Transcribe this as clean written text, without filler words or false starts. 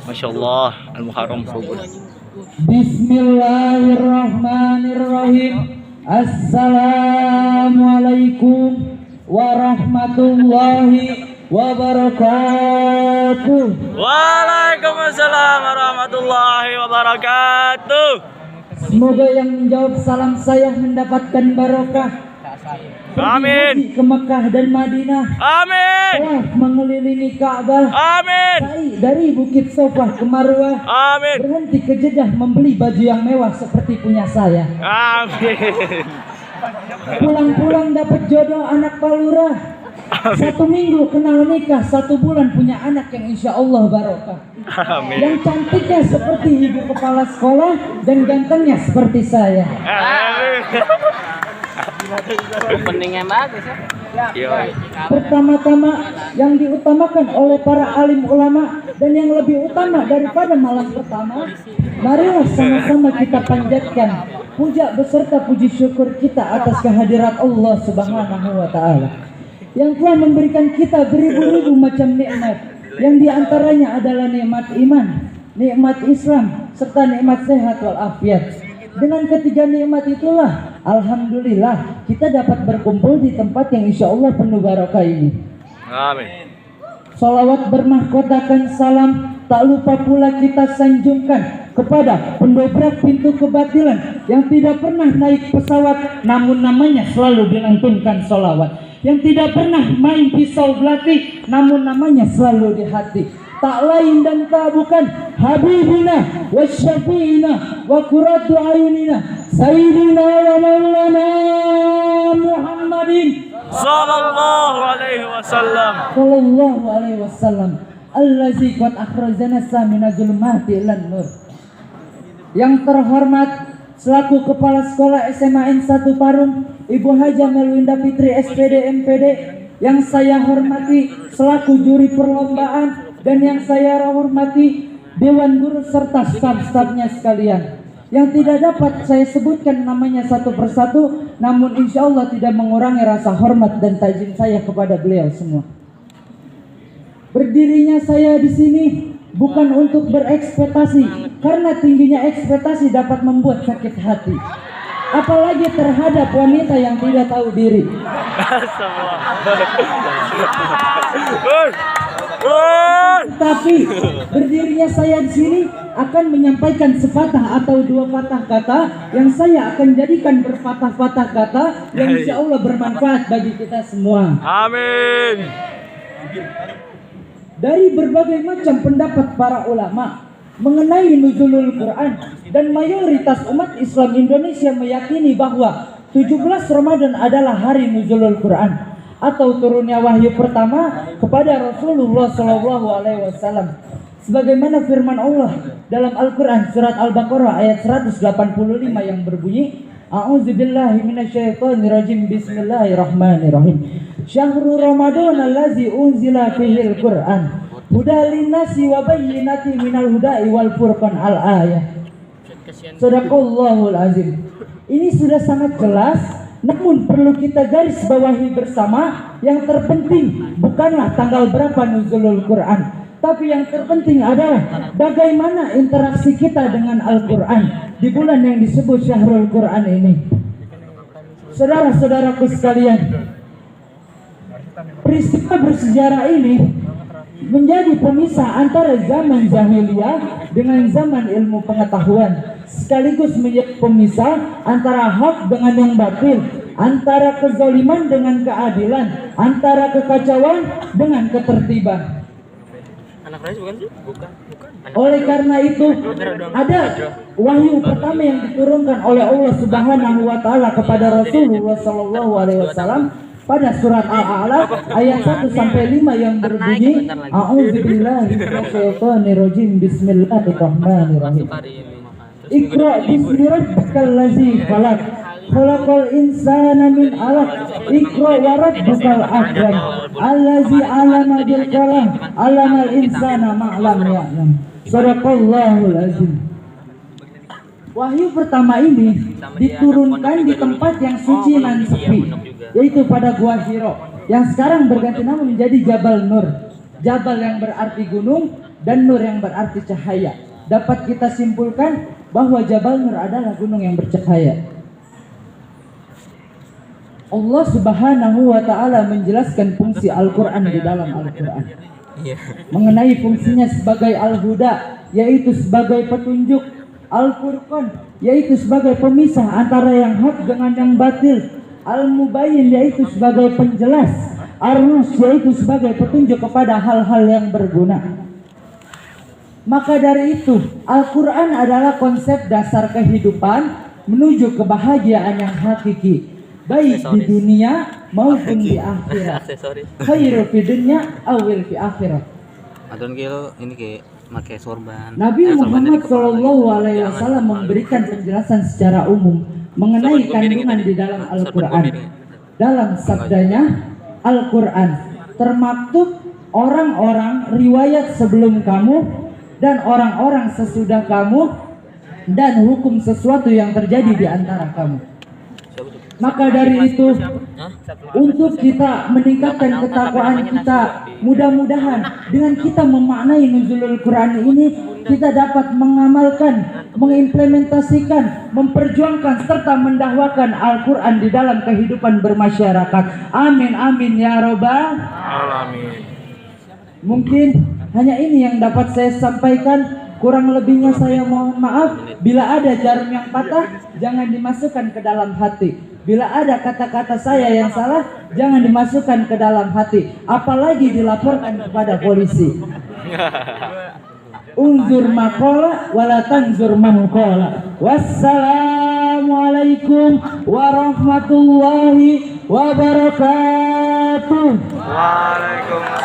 Masya Allah, Al-Muharram Bogor. Bismillahirrahmanirrahim. Assalamualaikum warahmatullahi wabarakatuh. Waalaikumsalam warahmatullahi wabarakatuh. Semoga yang menjawab salam saya mendapatkan barokah. Amin. Ke Mekah dan Madinah. Amin. Telah mengelilingi Ka'bah. Amin. Sa'i dari Bukit Sofah ke Marwah. Amin. Berhenti ke Jeddah membeli baju yang mewah seperti punya saya. Amin. Pulang-pulang dapat jodoh anak palura. Amin. 1 minggu kenal nikah, 1 bulan punya anak yang insya Allah barokah. Amin. Yang cantiknya seperti ibu kepala sekolah dan gantengnya seperti saya. Amin. Openingnya bagus ya. Pertama-tama yang diutamakan oleh para alim ulama dan yang lebih utama daripada malam pertama, marilah sama-sama kita panjatkan puja beserta puji syukur kita atas kehadirat Allah Subhanahu wa taala yang telah memberikan kita beribu-ribu macam nikmat, yang diantaranya adalah nikmat iman, nikmat Islam, serta nikmat sehat walafiat. Dengan ketiga nikmat itulah, alhamdulillah kita dapat berkumpul di tempat yang insya Allah penuh barokah ini. Amin. Salawat bermahkotakan salam tak lupa pula kita sanjungkan kepada pendobrak pintu kebatilan yang tidak pernah naik pesawat namun namanya selalu dilantunkan salawat, yang tidak pernah main pisau belati namun namanya selalu di hati. Tak lain dan tak bukan Habibina wa syafi'ina wa qurratu ayunina Sayyidina wa maulana Muhammadin Sallallahu alaihi wasallam. Sallallahu alaihi wasallam allazi qad akhrajana mina zulumati ilan nur. Yang terhormat selaku Kepala Sekolah SMA N1 Parung Ibu Haja Melwinda Fitri SPD MPD, yang saya hormati selaku juri perlombaan dan yang saya hormati Dewan Guru serta staf-stafnya sekalian, yang tidak dapat saya sebutkan namanya satu persatu, namun insya Allah tidak mengurangi rasa hormat dan tajim saya kepada beliau semua. Berdirinya saya di sini bukan untuk berekspektasi, karena tingginya ekspektasi dapat membuat sakit hati, apalagi terhadap wanita yang tidak tahu diri. Tapi berdirinya saya di sini akan menyampaikan sepatah atau 2 patah kata yang saya akan jadikan berpatah-patah kata yang insya Allah bermanfaat bagi kita semua. Amin. Dari berbagai macam pendapat para ulama mengenai nuzulul Quran, dan mayoritas umat Islam Indonesia meyakini bahwa 17 Ramadan adalah hari nuzulul Quran atau turunnya wahyu pertama kepada Rasulullah SAW, sebagaimana firman Allah dalam Al-Quran surat Al-Baqarah ayat 185 yang berbunyi, A'udzubillahi minasyaitonirrajim, bismillahirrahmanirrahim. Syahrul Ramadan allazi unzila fihil Quran hudalin nasi wa bayyinatin minal huda'i wal furqan al-ayah. Sadaqallahul azim. Ini sudah sangat jelas, namun perlu kita garis bawahi bersama, yang terpenting bukanlah tanggal berapa nuzulul Quran, tapi yang terpenting adalah bagaimana interaksi kita dengan Al-Quran di bulan yang disebut Syahrul Quran ini. Saudara-saudaraku sekalian, peristiwa bersejarah ini menjadi pemisah antara zaman jahiliyah dengan zaman ilmu pengetahuan, sekaligus menjadi pemisah antara hak dengan yang batil, antara kezaliman dengan keadilan, antara kekacauan dengan ketertiban. Anak Rais bukan sih? Bukan. Oleh karena itu, ada wahyu pertama yang diturunkan oleh Allah Subhanahu wa taala kepada Rasulullah sallallahu alaihi wasallam pada surat Al-A'la ayat 1 sampai 5 yang berbunyi, A'udzubillahi minasyaitonirrajim, bismillahirrahmanirrahim. Iqra bismi rabbikal ladzi khalaq, khalaqal insana min 'alaq, Iqra wa rabbukal akram, allazi 'allama bil qalam, 'allamal insana ma lam ya'lam. Shadaqallahul azim. Wahyu pertama ini diturunkan di tempat yang suci dan sepi, yaitu pada Gua Hiro, yang sekarang berganti nama menjadi Jabal Nur. Jabal yang berarti gunung dan Nur yang berarti cahaya. Dapat kita simpulkan bahwa Jabal Nur adalah gunung yang bercahaya. Allah Subhanahu wa taala menjelaskan fungsi Al-Qur'an di dalam Al-Qur'an. Mengenai fungsinya sebagai Al-Huda, yaitu sebagai petunjuk, Al-Furqan, yaitu sebagai pemisah antara yang hak dengan yang batil, Al-Mubayyin, yaitu sebagai penjelas, Ar-Rus, yaitu sebagai petunjuk kepada hal-hal yang berguna. Maka dari itu, Al-Quran adalah konsep dasar kehidupan menuju kebahagiaan yang hakiki, baik di dunia maupun di akhirat. Khairu fi dunya awil fi akhirat. Adon kilo ini kayak pakai sorban. Nabi Muhammad SAW memberikan penjelasan secara umum mengenai kandungan di dalam Al-Quran. Dalam sabdanya, Al-Quran termaktub orang-orang riwayat sebelum kamu dan orang-orang sesudah kamu dan hukum sesuatu yang terjadi di antara kamu. Maka dari itu, untuk kita meningkatkan ketakwaan kita, mudah-mudahan dengan kita memaknai nuzulul Quran ini, kita dapat mengamalkan, mengimplementasikan, memperjuangkan serta mendakwakan Al-Quran di dalam kehidupan bermasyarakat. Amin amin ya robbal Alamin. Mungkin hanya ini yang dapat saya sampaikan. Kurang lebihnya saya mohon maaf. Bila ada jarum yang patah, jangan dimasukkan ke dalam hati. Bila ada kata-kata saya yang salah, jangan dimasukkan ke dalam hati, apalagi dilaporkan kepada polisi. Unzur maqala wala tanzur manqala. Wassalamualaikum warahmatullahi wabarakatuh. Waalaikumsalam.